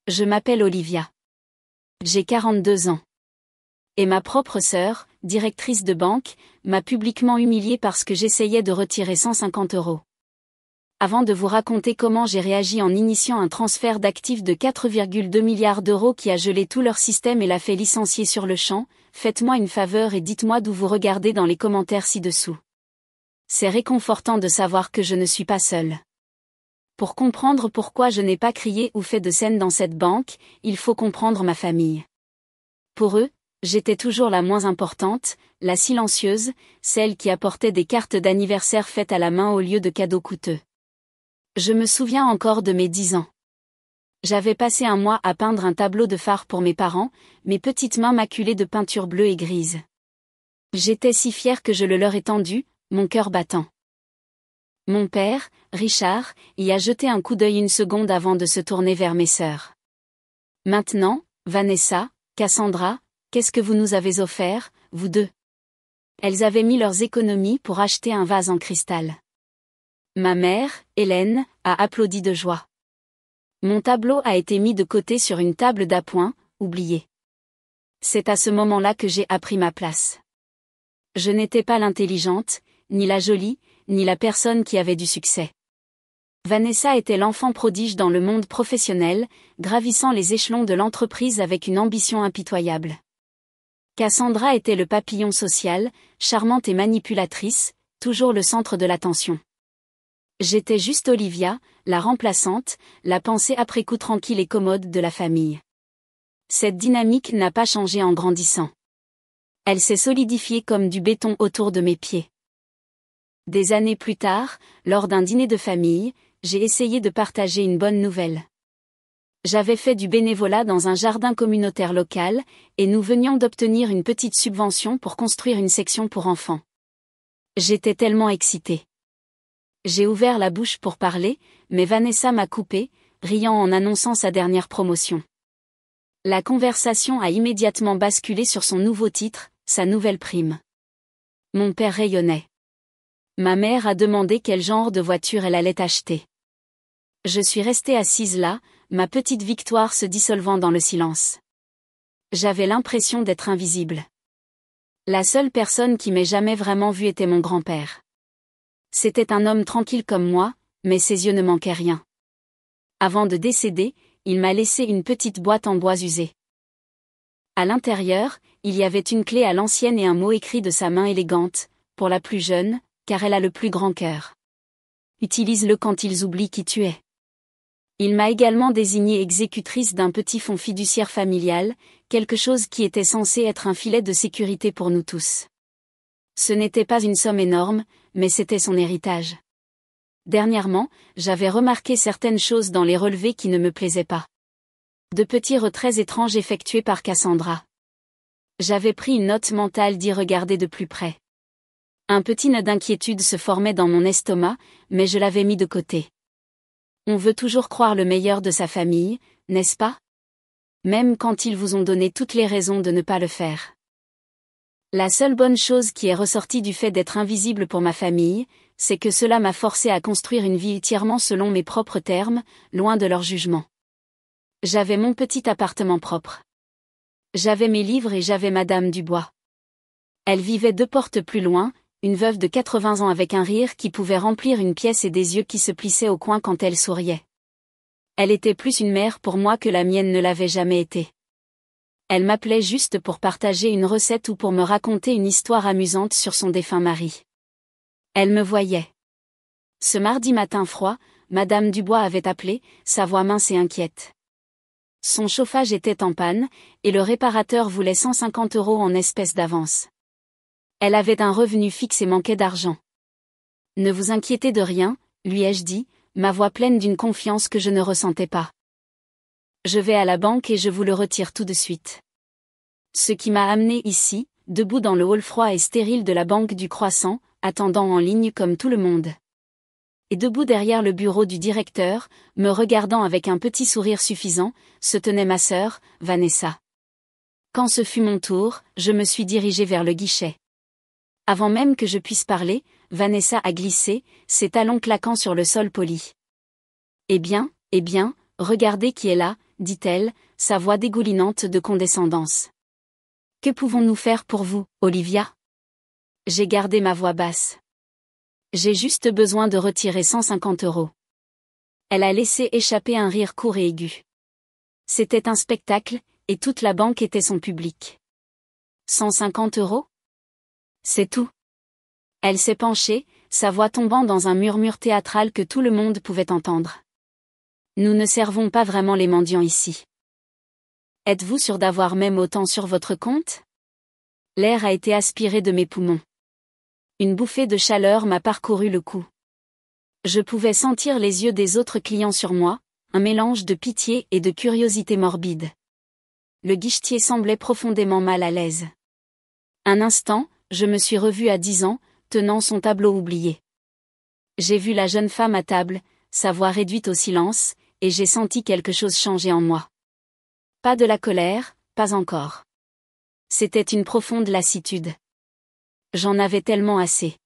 Je m'appelle Olivia. J'ai 42 ans. Et ma propre sœur, directrice de banque, m'a publiquement humiliée parce que j'essayais de retirer 150 €. Avant de vous raconter comment j'ai réagi en initiant un transfert d'actifs de 4,2 milliards d'euros qui a gelé tout leur système et l'a fait licencier sur le champ, faites-moi une faveur et dites-moi d'où vous regardez dans les commentaires ci-dessous. C'est réconfortant de savoir que je ne suis pas seule. Pour comprendre pourquoi je n'ai pas crié ou fait de scène dans cette banque, il faut comprendre ma famille. Pour eux, j'étais toujours la moins importante, la silencieuse, celle qui apportait des cartes d'anniversaire faites à la main au lieu de cadeaux coûteux. Je me souviens encore de mes 10 ans. J'avais passé un mois à peindre un tableau de phare pour mes parents, mes petites mains maculées de peinture bleue et grise. J'étais si fière que je le leur ai tendu, mon cœur battant. Mon père, Richard, y a jeté un coup d'œil une seconde avant de se tourner vers mes sœurs. Maintenant, Vanessa, Cassandra, qu'est-ce que vous nous avez offert, vous deux? Elles avaient mis leurs économies pour acheter un vase en cristal. Ma mère, Hélène, a applaudi de joie. Mon tableau a été mis de côté sur une table d'appoint, oublié. C'est à ce moment-là que j'ai appris ma place. Je n'étais pas l'intelligente, ni la jolie, ni la personne qui avait du succès. Vanessa était l'enfant prodige dans le monde professionnel, gravissant les échelons de l'entreprise avec une ambition impitoyable. Cassandra était le papillon social, charmante et manipulatrice, toujours le centre de l'attention. J'étais juste Olivia, la remplaçante, la pensée après coup tranquille et commode de la famille. Cette dynamique n'a pas changé en grandissant. Elle s'est solidifiée comme du béton autour de mes pieds. Des années plus tard, lors d'un dîner de famille, j'ai essayé de partager une bonne nouvelle. J'avais fait du bénévolat dans un jardin communautaire local, et nous venions d'obtenir une petite subvention pour construire une section pour enfants. J'étais tellement excitée. J'ai ouvert la bouche pour parler, mais Vanessa m'a coupé, riant en annonçant sa dernière promotion. La conversation a immédiatement basculé sur son nouveau titre, sa nouvelle prime. Mon père rayonnait. Ma mère a demandé quel genre de voiture elle allait acheter. Je suis restée assise là, ma petite victoire se dissolvant dans le silence. J'avais l'impression d'être invisible. La seule personne qui m'ait jamais vraiment vue était mon grand-père. C'était un homme tranquille comme moi, mais ses yeux ne manquaient rien. Avant de décéder, il m'a laissé une petite boîte en bois usé. À l'intérieur, il y avait une clé à l'ancienne et un mot écrit de sa main élégante, pour la plus jeune, car elle a le plus grand cœur. Utilise-le quand ils oublient qui tu es. Il m'a également désignée exécutrice d'un petit fonds fiduciaire familial, quelque chose qui était censé être un filet de sécurité pour nous tous. Ce n'était pas une somme énorme, mais c'était son héritage. Dernièrement, j'avais remarqué certaines choses dans les relevés qui ne me plaisaient pas. De petits retraits étranges effectués par Cassandra. J'avais pris une note mentale d'y regarder de plus près. Un petit nœud d'inquiétude se formait dans mon estomac, mais je l'avais mis de côté. On veut toujours croire le meilleur de sa famille, n'est-ce pas? Même quand ils vous ont donné toutes les raisons de ne pas le faire. La seule bonne chose qui est ressortie du fait d'être invisible pour ma famille, c'est que cela m'a forcé à construire une vie entièrement selon mes propres termes, loin de leur jugement. J'avais mon petit appartement propre. J'avais mes livres et j'avais Madame Dubois. Elle vivait 2 portes plus loin, une veuve de 80 ans avec un rire qui pouvait remplir une pièce et des yeux qui se plissaient au coin quand elle souriait. Elle était plus une mère pour moi que la mienne ne l'avait jamais été. Elle m'appelait juste pour partager une recette ou pour me raconter une histoire amusante sur son défunt mari. Elle me voyait. Ce mardi matin froid, Madame Dubois avait appelé, sa voix mince et inquiète. Son chauffage était en panne, et le réparateur voulait 150 € en espèces d'avance. Elle avait un revenu fixe et manquait d'argent. Ne vous inquiétez de rien, lui ai-je dit, ma voix pleine d'une confiance que je ne ressentais pas. Je vais à la banque et je vous le retire tout de suite. Ce qui m'a amené ici, debout dans le hall froid et stérile de la banque du Croissant, attendant en ligne comme tout le monde. Et debout derrière le bureau du directeur, me regardant avec un petit sourire suffisant, se tenait ma sœur, Vanessa. Quand ce fut mon tour, je me suis dirigée vers le guichet. Avant même que je puisse parler, Vanessa a glissé, ses talons claquant sur le sol poli. Eh bien, regardez qui est là, dit-elle, sa voix dégoulinante de condescendance. Que pouvons-nous faire pour vous, Olivia? J'ai gardé ma voix basse. J'ai juste besoin de retirer 150 €. Elle a laissé échapper un rire court et aigu. C'était un spectacle, et toute la banque était son public. 150 €? C'est tout. Elle s'est penchée, sa voix tombant dans un murmure théâtral que tout le monde pouvait entendre. Nous ne servons pas vraiment les mendiants ici. Êtes-vous sûr d'avoir même autant sur votre compte? L'air a été aspiré de mes poumons. Une bouffée de chaleur m'a parcouru le cou. Je pouvais sentir les yeux des autres clients sur moi, un mélange de pitié et de curiosité morbide. Le guichetier semblait profondément mal à l'aise. Un instant, je me suis revue à 10 ans, tenant son tableau oublié. J'ai vu la jeune femme à table, sa voix réduite au silence, et j'ai senti quelque chose changer en moi. Pas de la colère, pas encore. C'était une profonde lassitude. J'en avais tellement assez.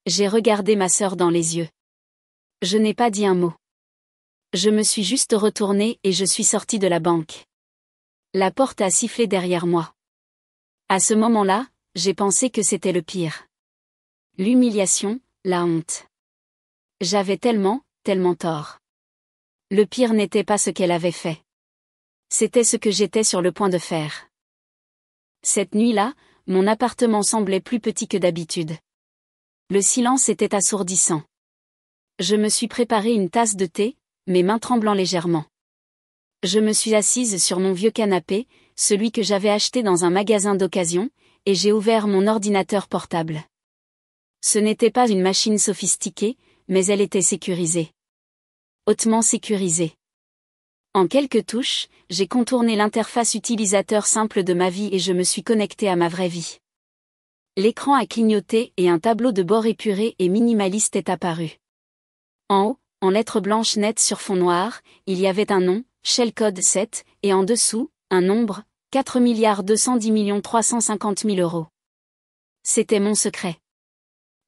J'ai regardé ma sœur dans les yeux. Je n'ai pas dit un mot. Je me suis juste retournée et je suis sortie de la banque. La porte a sifflé derrière moi. À ce moment-là, j'ai pensé que c'était le pire. L'humiliation, la honte. J'avais tellement tort. Le pire n'était pas ce qu'elle avait fait. C'était ce que j'étais sur le point de faire. Cette nuit-là, mon appartement semblait plus petit que d'habitude. Le silence était assourdissant. Je me suis préparé une tasse de thé, mes mains tremblant légèrement. Je me suis assise sur mon vieux canapé, celui que j'avais acheté dans un magasin d'occasion, et j'ai ouvert mon ordinateur portable. Ce n'était pas une machine sophistiquée, mais elle était sécurisée. Hautement sécurisée. En quelques touches, j'ai contourné l'interface utilisateur simple de ma vie et je me suis connecté à ma vraie vie. L'écran a clignoté et un tableau de bord épuré et minimaliste est apparu. En haut, en lettres blanches nettes sur fond noir, il y avait un nom, Shellcode 7, et en dessous, un nombre, 4 210 350 000 €. C'était mon secret.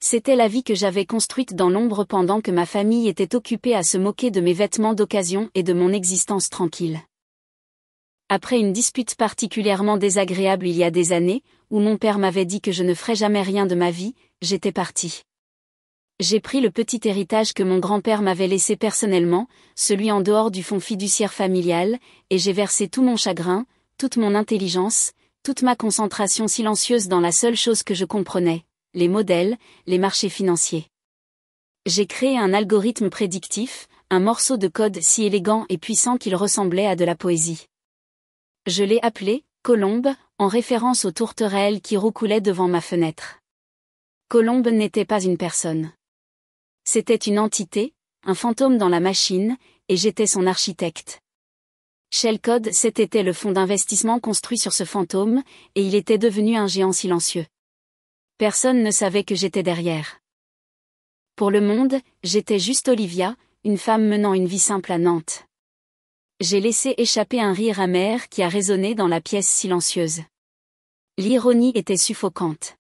C'était la vie que j'avais construite dans l'ombre pendant que ma famille était occupée à se moquer de mes vêtements d'occasion et de mon existence tranquille. Après une dispute particulièrement désagréable il y a des années, où mon père m'avait dit que je ne ferais jamais rien de ma vie, j'étais partie. J'ai pris le petit héritage que mon grand-père m'avait laissé personnellement, celui en dehors du fonds fiduciaire familial, et j'ai versé tout mon chagrin, toute mon intelligence, toute ma concentration silencieuse dans la seule chose que je comprenais, les modèles, les marchés financiers. J'ai créé un algorithme prédictif, un morceau de code si élégant et puissant qu'il ressemblait à de la poésie. Je l'ai appelé Colombe, en référence aux tourterelles qui roucoulaient devant ma fenêtre. Colombe n'était pas une personne. C'était une entité, un fantôme dans la machine, et j'étais son architecte. Shellcode, c'était le fonds d'investissement construit sur ce fantôme, et il était devenu un géant silencieux. Personne ne savait que j'étais derrière. Pour le monde, j'étais juste Olivia, une femme menant une vie simple à Nantes. J'ai laissé échapper un rire amer qui a résonné dans la pièce silencieuse. L'ironie était suffocante.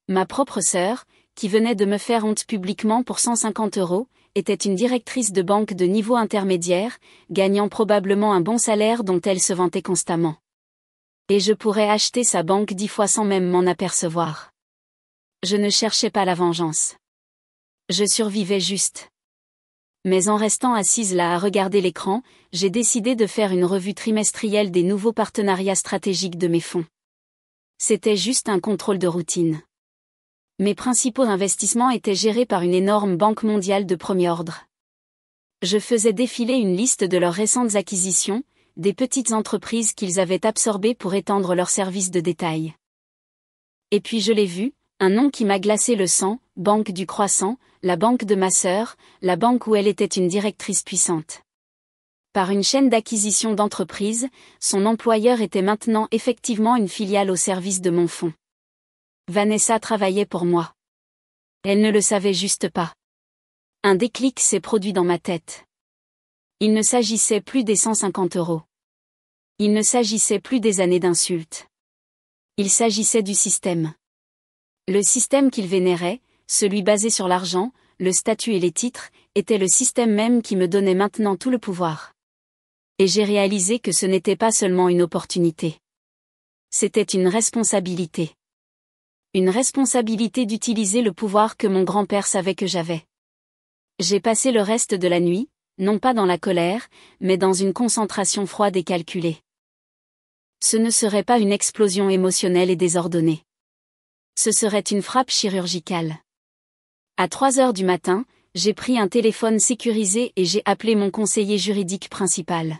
Ma propre sœur, qui venait de me faire honte publiquement pour 150 €, était une directrice de banque de niveau intermédiaire, gagnant probablement un bon salaire dont elle se vantait constamment. Et je pourrais acheter sa banque 10 fois sans même m'en apercevoir. Je ne cherchais pas la vengeance. Je survivais juste. Mais en restant assise là à regarder l'écran, j'ai décidé de faire une revue trimestrielle des nouveaux partenariats stratégiques de mes fonds. C'était juste un contrôle de routine. Mes principaux investissements étaient gérés par une énorme banque mondiale de premier ordre. Je faisais défiler une liste de leurs récentes acquisitions, des petites entreprises qu'ils avaient absorbées pour étendre leurs services de détail. Et puis je l'ai vu, un nom qui m'a glacé le sang, Banque du Croissant, la banque de ma sœur, la banque où elle était une directrice puissante. Par une chaîne d'acquisition d'entreprises, son employeur était maintenant effectivement une filiale au service de mon fonds. Vanessa travaillait pour moi. Elle ne le savait juste pas. Un déclic s'est produit dans ma tête. Il ne s'agissait plus des 150 €. Il ne s'agissait plus des années d'insultes. Il s'agissait du système. Le système qu'il vénérait, celui basé sur l'argent, le statut et les titres, était le système même qui me donnait maintenant tout le pouvoir. Et j'ai réalisé que ce n'était pas seulement une opportunité. C'était une responsabilité. Une responsabilité d'utiliser le pouvoir que mon grand-père savait que j'avais. J'ai passé le reste de la nuit, non pas dans la colère, mais dans une concentration froide et calculée. Ce ne serait pas une explosion émotionnelle et désordonnée. Ce serait une frappe chirurgicale. À 3 heures du matin, j'ai pris un téléphone sécurisé et j'ai appelé mon conseiller juridique principal.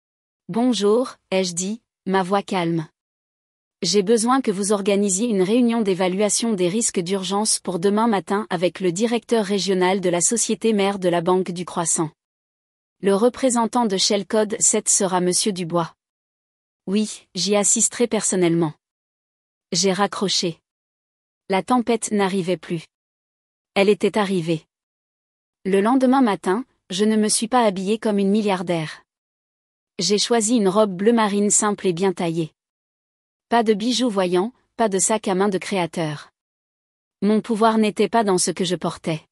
« Bonjour », ai-je dit, ma voix calme. J'ai besoin que vous organisiez une réunion d'évaluation des risques d'urgence pour demain matin avec le directeur régional de la société mère de la Banque du Croissant. Le représentant de Shell Code 7 sera Monsieur Dubois. Oui, j'y assisterai personnellement. J'ai raccroché. La tempête n'arrivait plus. Elle était arrivée. Le lendemain matin, je ne me suis pas habillée comme une milliardaire. J'ai choisi une robe bleu marine simple et bien taillée. Pas de bijoux voyants, pas de sac à main de créateur. Mon pouvoir n'était pas dans ce que je portais.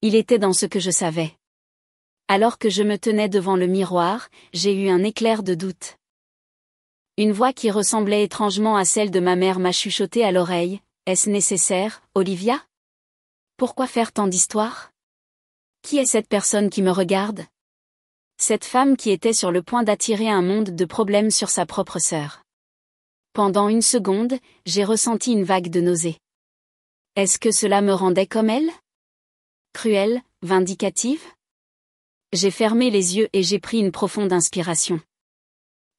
Il était dans ce que je savais. Alors que je me tenais devant le miroir, j'ai eu un éclair de doute. Une voix qui ressemblait étrangement à celle de ma mère m'a chuchoté à l'oreille. « Est-ce nécessaire, Olivia ? Pourquoi faire tant d'histoires ? Qui est cette personne qui me regarde ? » Cette femme qui était sur le point d'attirer un monde de problèmes sur sa propre sœur. Pendant une seconde, j'ai ressenti une vague de nausée. Est-ce que cela me rendait comme elle ? Cruelle, vindicative ? J'ai fermé les yeux et j'ai pris une profonde inspiration.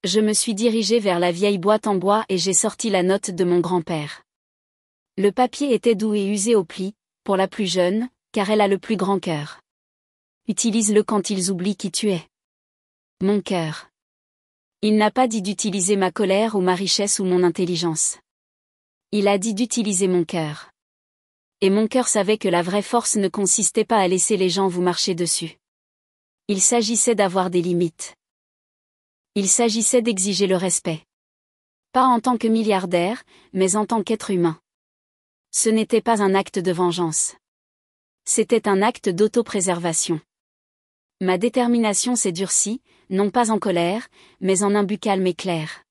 Je me suis dirigée vers la vieille boîte en bois et j'ai sorti la note de mon grand-père. Le papier était doux et usé au pli, pour la plus jeune, car elle a le plus grand cœur. Utilise-le quand ils oublient qui tu es. Mon cœur. Il n'a pas dit d'utiliser ma colère ou ma richesse ou mon intelligence. Il a dit d'utiliser mon cœur. Et mon cœur savait que la vraie force ne consistait pas à laisser les gens vous marcher dessus. Il s'agissait d'avoir des limites. Il s'agissait d'exiger le respect. Pas en tant que milliardaire, mais en tant qu'être humain. Ce n'était pas un acte de vengeance. C'était un acte d'autopréservation. Ma détermination s'est durcie, non pas en colère, mais en un but calme et clair.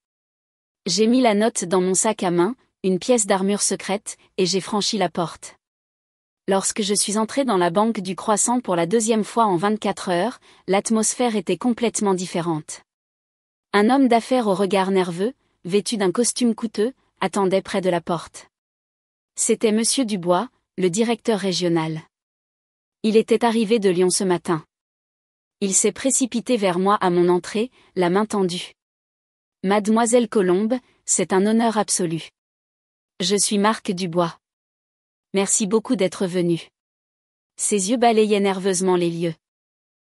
J'ai mis la note dans mon sac à main, une pièce d'armure secrète, et j'ai franchi la porte. Lorsque je suis entrée dans la Banque du Croissant pour la 2e fois en 24 heures, l'atmosphère était complètement différente. Un homme d'affaires au regard nerveux, vêtu d'un costume coûteux, attendait près de la porte. C'était Monsieur Dubois, le directeur régional. Il était arrivé de Lyon ce matin. Il s'est précipité vers moi à mon entrée, la main tendue. « Mademoiselle Colombe, c'est un honneur absolu. Je suis Marc Dubois. Merci beaucoup d'être venue. » Ses yeux balayaient nerveusement les lieux.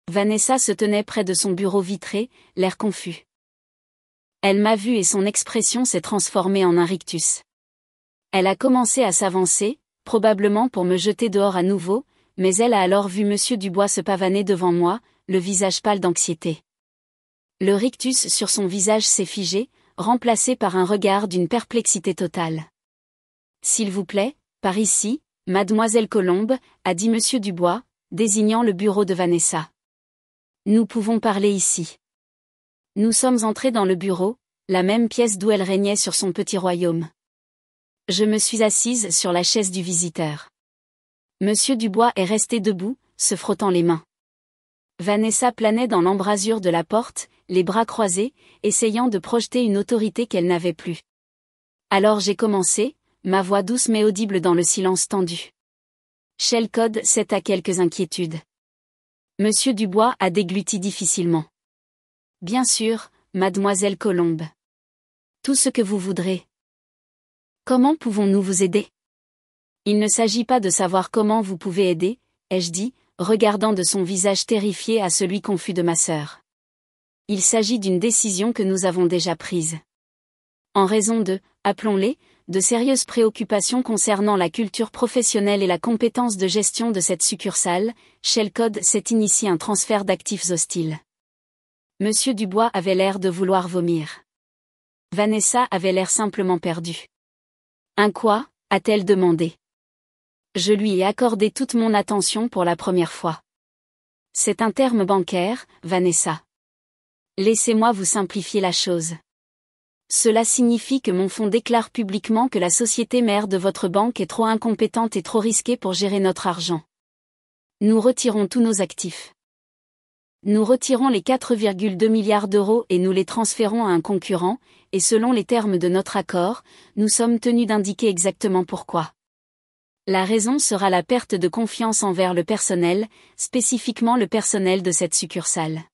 Vanessa se tenait près de son bureau vitré, l'air confus. Elle m'a vu et son expression s'est transformée en un rictus. Elle a commencé à s'avancer, probablement pour me jeter dehors à nouveau, mais elle a alors vu Monsieur Dubois se pavaner devant moi, le visage pâle d'anxiété. Le rictus sur son visage s'est figé, remplacé par un regard d'une perplexité totale. « S'il vous plaît, par ici, Mademoiselle Colombe, » a dit Monsieur Dubois, désignant le bureau de Vanessa. « Nous pouvons parler ici. » Nous sommes entrés dans le bureau, la même pièce d'où elle régnait sur son petit royaume. Je me suis assise sur la chaise du visiteur. Monsieur Dubois est resté debout, se frottant les mains. Vanessa planait dans l'embrasure de la porte, les bras croisés, essayant de projeter une autorité qu'elle n'avait plus. Alors j'ai commencé, ma voix douce mais audible dans le silence tendu. Shell Code 7 a quelques inquiétudes. Monsieur Dubois a dégluti difficilement. Bien sûr, Mademoiselle Colombe. Tout ce que vous voudrez. Comment pouvons-nous vous aider ? Il ne s'agit pas de savoir comment vous pouvez aider, ai-je dit, regardant de son visage terrifié à celui confus de ma sœur. Il s'agit d'une décision que nous avons déjà prise. En raison de, appelons-les, de sérieuses préoccupations concernant la culture professionnelle et la compétence de gestion de cette succursale, Shell Code s'est initié un transfert d'actifs hostiles. Monsieur Dubois avait l'air de vouloir vomir. Vanessa avait l'air simplement perdue. Un quoi ? A-t-elle demandé. Je lui ai accordé toute mon attention pour la première fois. C'est un terme bancaire, Vanessa. Laissez-moi vous simplifier la chose. Cela signifie que mon fonds déclare publiquement que la société mère de votre banque est trop incompétente et trop risquée pour gérer notre argent. Nous retirons tous nos actifs. Nous retirons les 4,2 milliards d'euros et nous les transférons à un concurrent, et selon les termes de notre accord, nous sommes tenus d'indiquer exactement pourquoi. La raison sera la perte de confiance envers le personnel, spécifiquement le personnel de cette succursale.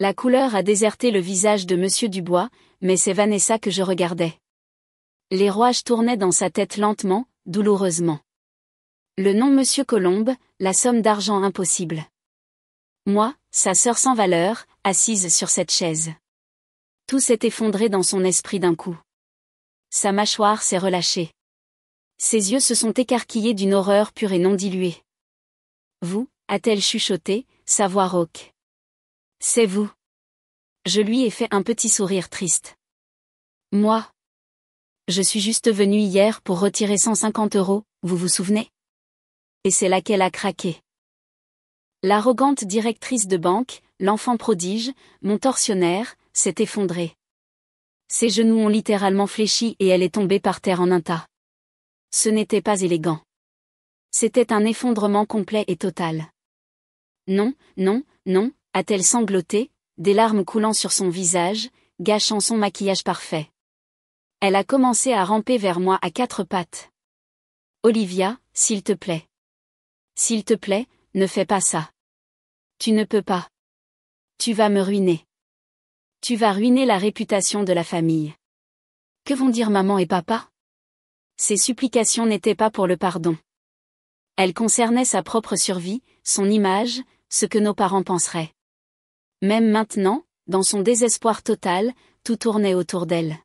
La couleur a déserté le visage de Monsieur Dubois, mais c'est Vanessa que je regardais. Les rouages tournaient dans sa tête lentement, douloureusement. Le nom Monsieur Colombe, la somme d'argent impossible. Moi, sa sœur sans valeur, assise sur cette chaise. Tout s'est effondré dans son esprit d'un coup. Sa mâchoire s'est relâchée. Ses yeux se sont écarquillés d'une horreur pure et non diluée. Vous, a-t-elle chuchoté, sa voix rauque. C'est vous. Je lui ai fait un petit sourire triste. Moi. Je suis juste venue hier pour retirer 150 euros, vous vous souvenez? Et c'est là qu'elle a craqué. L'arrogante directrice de banque, l'enfant prodige, mon tortionnaire, s'est effondrée. Ses genoux ont littéralement fléchi et elle est tombée par terre en un tas. Ce n'était pas élégant. C'était un effondrement complet et total. Non, non, non, a-t-elle sangloté, des larmes coulant sur son visage, gâchant son maquillage parfait. Elle a commencé à ramper vers moi à quatre pattes. Olivia, s'il te plaît. S'il te plaît, ne fais pas ça. Tu ne peux pas. Tu vas me ruiner. Tu vas ruiner la réputation de la famille. Que vont dire maman et papa? Ces supplications n'étaient pas pour le pardon. Elles concernaient sa propre survie, son image, ce que nos parents penseraient. Même maintenant, dans son désespoir total, tout tournait autour d'elle.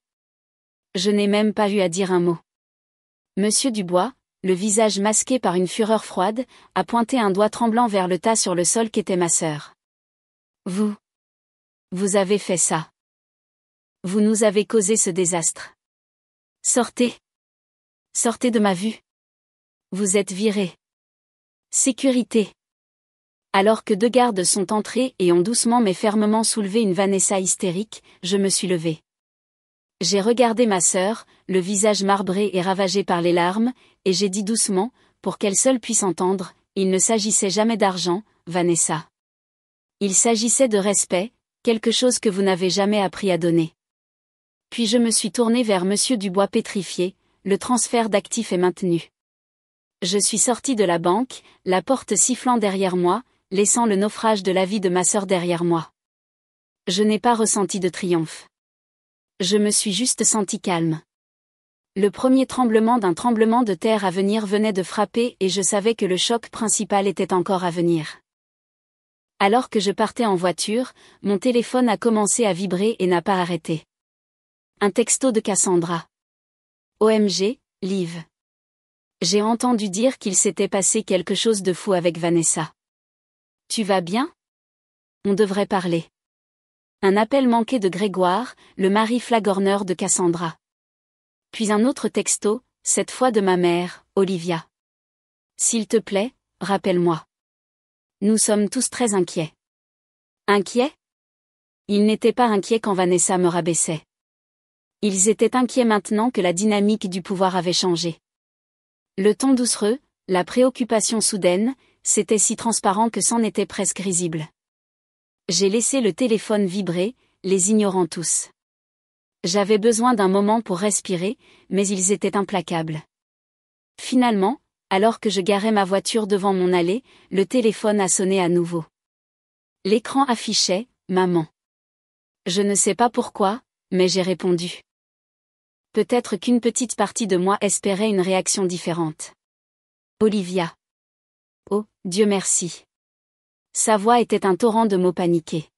Je n'ai même pas eu à dire un mot. Monsieur Dubois, le visage masqué par une fureur froide, a pointé un doigt tremblant vers le tas sur le sol qu'était ma sœur. Vous avez fait ça. Vous nous avez causé ce désastre. Sortez. Sortez de ma vue. Vous êtes virés. Sécurité. Alors que deux gardes sont entrés et ont doucement mais fermement soulevé une Vanessa hystérique, je me suis levée. J'ai regardé ma sœur, le visage marbré et ravagé par les larmes, et j'ai dit doucement, pour qu'elle seule puisse entendre, il ne s'agissait jamais d'argent, Vanessa. Il s'agissait de respect, quelque chose que vous n'avez jamais appris à donner. Puis je me suis tournée vers Monsieur Dubois pétrifié, le transfert d'actifs est maintenu. Je suis sortie de la banque, la porte sifflant derrière moi, laissant le naufrage de la vie de ma sœur derrière moi. Je n'ai pas ressenti de triomphe. Je me suis juste sentie calme. Le premier tremblement d'un tremblement de terre à venir venait de frapper et je savais que le choc principal était encore à venir. Alors que je partais en voiture, mon téléphone a commencé à vibrer et n'a pas arrêté. Un texto de Cassandra. OMG, Liv. J'ai entendu dire qu'il s'était passé quelque chose de fou avec Vanessa. Tu vas bien? On devrait parler. Un appel manqué de Grégoire, le mari flagorneur de Cassandra. Puis un autre texto, cette fois de ma mère, Olivia. S'il te plaît, rappelle-moi. Nous sommes tous très inquiets. Inquiets? Ils n'étaient pas inquiets quand Vanessa me rabaissait. Ils étaient inquiets maintenant que la dynamique du pouvoir avait changé. Le ton doucereux, la préoccupation soudaine, c'était si transparent que c'en était presque risible. J'ai laissé le téléphone vibrer, les ignorant tous. J'avais besoin d'un moment pour respirer, mais ils étaient implacables. Finalement, alors que je garais ma voiture devant mon allée, le téléphone a sonné à nouveau. L'écran affichait « Maman ». Je ne sais pas pourquoi, mais j'ai répondu. Peut-être qu'une petite partie de moi espérait une réaction différente. Olivia. Oh, Dieu merci. Sa voix était un torrent de mots paniqués.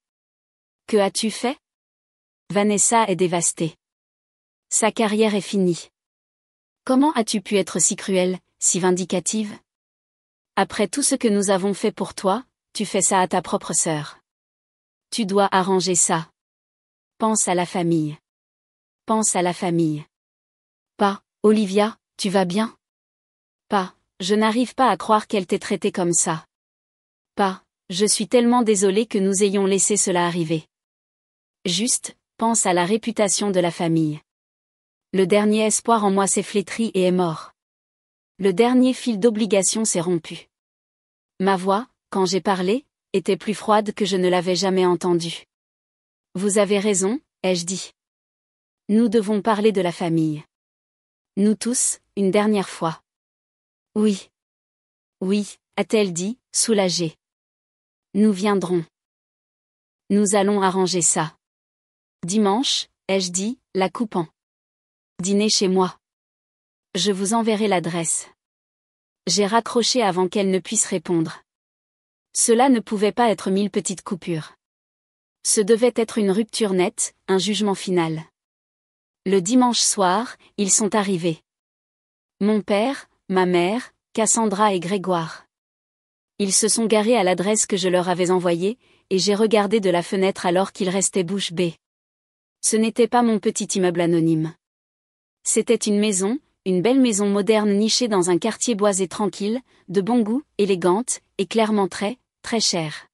Que as-tu fait? Vanessa est dévastée. Sa carrière est finie. Comment as-tu pu être si cruelle, si vindicative? Après tout ce que nous avons fait pour toi, tu fais ça à ta propre sœur. Tu dois arranger ça. Pense à la famille. Pense à la famille. Pas, Olivia, tu vas bien? Pas, je n'arrive pas à croire qu'elle t'ait traité comme ça. Pas, je suis tellement désolée que nous ayons laissé cela arriver. Juste, pense à la réputation de la famille. Le dernier espoir en moi s'est flétri et est mort. Le dernier fil d'obligation s'est rompu. Ma voix, quand j'ai parlé, était plus froide que je ne l'avais jamais entendue. Vous avez raison, ai-je dit. Nous devons parler de la famille. Nous tous, une dernière fois. Oui. Oui, a-t-elle dit, soulagée. Nous viendrons. Nous allons arranger ça. Dimanche, ai-je dit, la coupant. Dîner chez moi. Je vous enverrai l'adresse. J'ai raccroché avant qu'elle ne puisse répondre. Cela ne pouvait pas être 1000 petites coupures. Ce devait être une rupture nette, un jugement final. Le dimanche soir, ils sont arrivés. Mon père, ma mère, Cassandra et Grégoire. Ils se sont garés à l'adresse que je leur avais envoyée, et j'ai regardé de la fenêtre alors qu'ils restaient bouche bée. Ce n'était pas mon petit immeuble anonyme. C'était une maison, une belle maison moderne nichée dans un quartier boisé tranquille, de bon goût, élégante, et clairement très, très chère.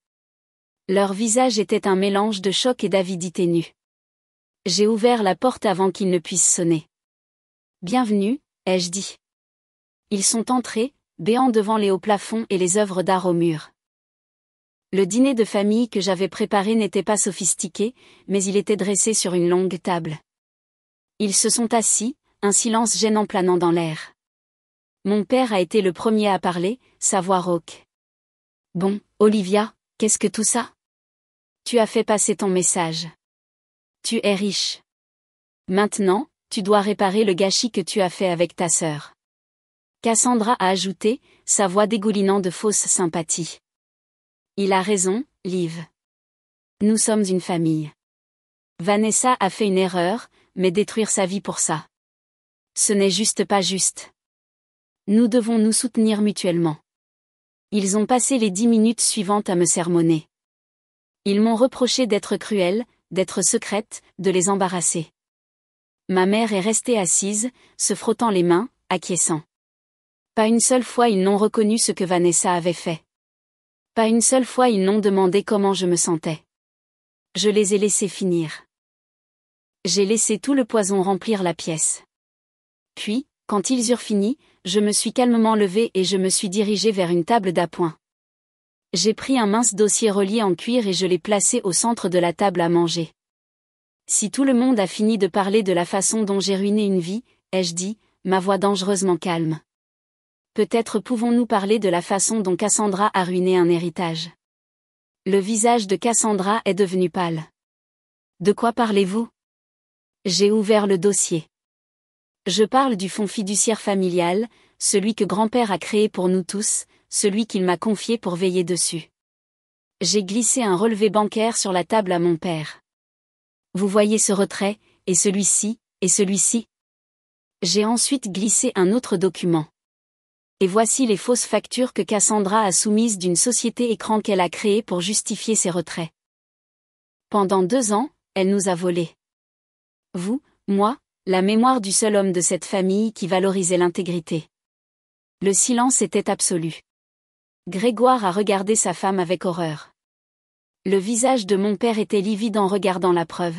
Leur visage était un mélange de choc et d'avidité nue. J'ai ouvert la porte avant qu'ils ne puissent sonner. Bienvenue, ai-je dit. Ils sont entrés, béants devant les hauts plafonds et les œuvres d'art au mur. Le dîner de famille que j'avais préparé n'était pas sophistiqué, mais il était dressé sur une longue table. Ils se sont assis, un silence gênant planant dans l'air. Mon père a été le premier à parler, sa voix rauque. Bon, Olivia, qu'est-ce que tout ça? Tu as fait passer ton message. Tu es riche. Maintenant, tu dois réparer le gâchis que tu as fait avec ta sœur. Cassandra a ajouté, sa voix dégoulinant de fausse sympathie. Il a raison, Liv. Nous sommes une famille. Vanessa a fait une erreur, mais détruire sa vie pour ça. Ce n'est juste pas juste. Nous devons nous soutenir mutuellement. Ils ont passé les 10 minutes suivantes à me sermonner. Ils m'ont reproché d'être cruelle, d'être secrète, de les embarrasser. Ma mère est restée assise, se frottant les mains, acquiesçant. Pas une seule fois ils n'ont reconnu ce que Vanessa avait fait. Pas une seule fois ils n'ont demandé comment je me sentais. Je les ai laissés finir. J'ai laissé tout le poison remplir la pièce. Puis, quand ils eurent fini, je me suis calmement levée et je me suis dirigée vers une table d'appoint. J'ai pris un mince dossier relié en cuir et je l'ai placé au centre de la table à manger. Si tout le monde a fini de parler de la façon dont j'ai ruiné une vie, ai-je dit, ma voix dangereusement calme. Peut-être pouvons-nous parler de la façon dont Cassandra a ruiné un héritage. Le visage de Cassandra est devenu pâle. De quoi parlez-vous? J'ai ouvert le dossier. Je parle du fonds fiduciaire familial, celui que grand-père a créé pour nous tous, celui qu'il m'a confié pour veiller dessus. J'ai glissé un relevé bancaire sur la table à mon père. Vous voyez ce retrait, et celui-ci, et celui-ci? J'ai ensuite glissé un autre document. Et voici les fausses factures que Cassandra a soumises d'une société écran qu'elle a créée pour justifier ses retraits. Pendant 2 ans, elle nous a volés. Vous, moi, la mémoire du seul homme de cette famille qui valorisait l'intégrité. Le silence était absolu. Grégoire a regardé sa femme avec horreur. Le visage de mon père était livide en regardant la preuve.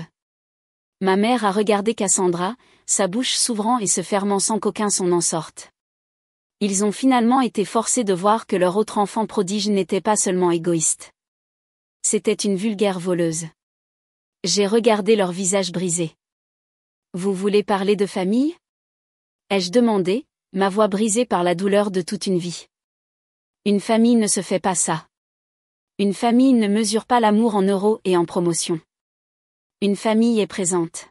Ma mère a regardé Cassandra, sa bouche s'ouvrant et se fermant sans qu'aucun son n'en sorte. Ils ont finalement été forcés de voir que leur autre enfant prodige n'était pas seulement égoïste. C'était une vulgaire voleuse. J'ai regardé leur visage brisé. Vous voulez parler de famille? Ai-je demandé, ma voix brisée par la douleur de toute une vie. Une famille ne se fait pas ça. Une famille ne mesure pas l'amour en euros et en promotion. Une famille est présente.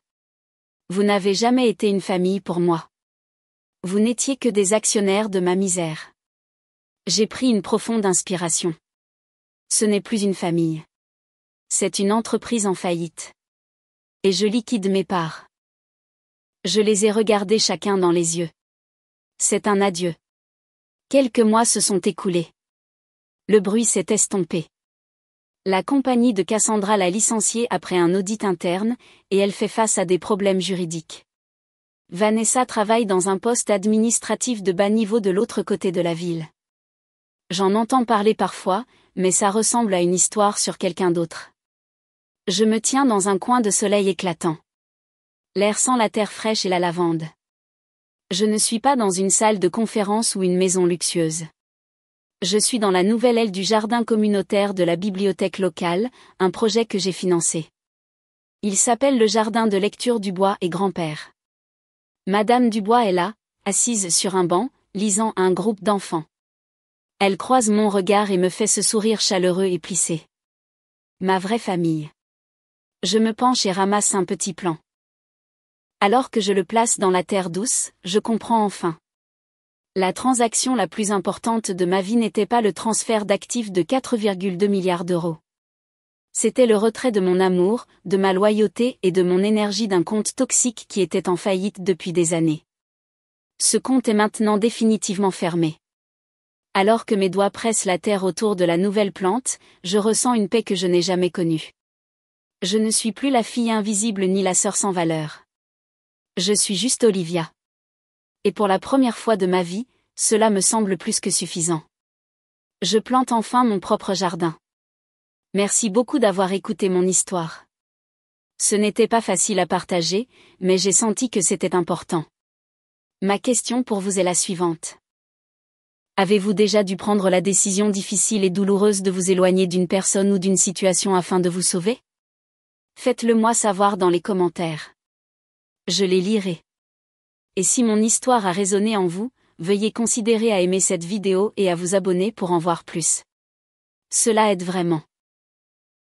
Vous n'avez jamais été une famille pour moi. Vous n'étiez que des actionnaires de ma misère. J'ai pris une profonde inspiration. Ce n'est plus une famille. C'est une entreprise en faillite. Et je liquide mes parts. Je les ai regardés chacun dans les yeux. C'est un adieu. Quelques mois se sont écoulés. Le bruit s'est estompé. La compagnie de Cassandra l'a licenciée après un audit interne, et elle fait face à des problèmes juridiques. Vanessa travaille dans un poste administratif de bas niveau de l'autre côté de la ville. J'en entends parler parfois, mais ça ressemble à une histoire sur quelqu'un d'autre. Je me tiens dans un coin de soleil éclatant. L'air sent la terre fraîche et la lavande. Je ne suis pas dans une salle de conférence ou une maison luxueuse. Je suis dans la nouvelle aile du jardin communautaire de la bibliothèque locale, un projet que j'ai financé. Il s'appelle le jardin de lecture Dubois et grand-père. Madame Dubois est là, assise sur un banc, lisant à un groupe d'enfants. Elle croise mon regard et me fait ce sourire chaleureux et plissé. Ma vraie famille. Je me penche et ramasse un petit plant. Alors que je le place dans la terre douce, je comprends enfin. La transaction la plus importante de ma vie n'était pas le transfert d'actifs de 4,2 milliards d'euros. C'était le retrait de mon amour, de ma loyauté et de mon énergie d'un compte toxique qui était en faillite depuis des années. Ce compte est maintenant définitivement fermé. Alors que mes doigts pressent la terre autour de la nouvelle plante, je ressens une paix que je n'ai jamais connue. Je ne suis plus la fille invisible ni la sœur sans valeur. Je suis juste Olivia. Et pour la première fois de ma vie, cela me semble plus que suffisant. Je plante enfin mon propre jardin. Merci beaucoup d'avoir écouté mon histoire. Ce n'était pas facile à partager, mais j'ai senti que c'était important. Ma question pour vous est la suivante. Avez-vous déjà dû prendre la décision difficile et douloureuse de vous éloigner d'une personne ou d'une situation afin de vous sauver? Faites-le moi savoir dans les commentaires. Je les lirai. Et si mon histoire a résonné en vous, veuillez considérer à aimer cette vidéo et à vous abonner pour en voir plus. Cela aide vraiment.